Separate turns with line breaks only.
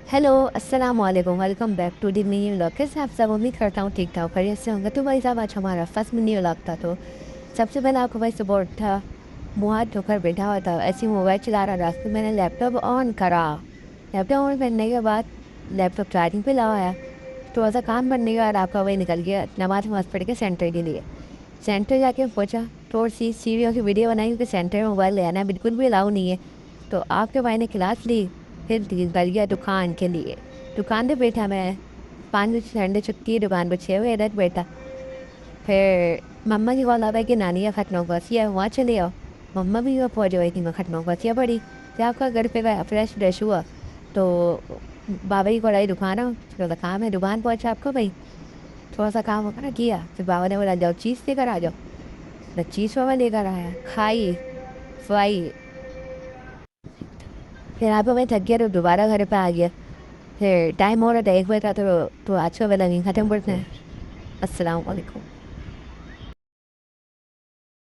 Hello, अस्सलाम वालेकुम, welcome back to the new vlog. कैसे आप सब? उम्मीद करता हूँ ठीक ठाक खैरियत से होंगे। तो भाई साहब, आज हमारा फर्स्ट न्यू व्लॉग था। तो सबसे पहले आपको भाई सुबह उठा, मुँह हाथ धोकर बैठा हुआ था, ऐसे ही मोबाइल चला रहा था। फिर मैंने लैपटॉप ऑन करा। लैपटॉप ऑन करने के बाद लैपटॉप चार्जिंग पे लगाया। थोड़ा सा काम करने के बाद आपका वही निकल गया नमाज वमाज पढ़ के सेंटर के लिए। सेंटर जाके पहुँचा, थोड़ी सी सीढ़ियों की वीडियो बनाई क्योंकि सेंटर में मोबाइल ले आना बिल्कुल भी अलाउ नहीं है। तो आपके भाई ने क्लास ली, फिर निकल गया दुकान के लिए। दुकान पे बैठा मैं, 5 बजे संडे छुट्टी है, दुकान पर 6 बजे तक बैठा। फिर मम्मा की कॉल आ गई कि नानी का खत्म होगा सिया वहाँ चले आओ। मम्मा भी वहाँ पहुँच गई थी, मैं खत्म होगा सिया पड़ी। फिर आपका घर पे गया, फ्रेश फ्रेश हुआ। तो बाबा की कढ़ाई दुकान है, थोड़ा सा काम है, दुकान पहुँचा आपको भाई। थोड़ा सा काम वगैरह किया, फिर बाबा ने बोला जाओ चीज़ लेकर आ जाओ। तो चीज़ बाबा लेकर आया, खाई फ्राई। फिर आप मैं थक गया तो दोबारा घर पे आ गया। फिर टाइम हो रहा था 1 बजे का, तो आज का वाला नहीं ख़त्म करते हैं। अस्सलाम वालेकुम।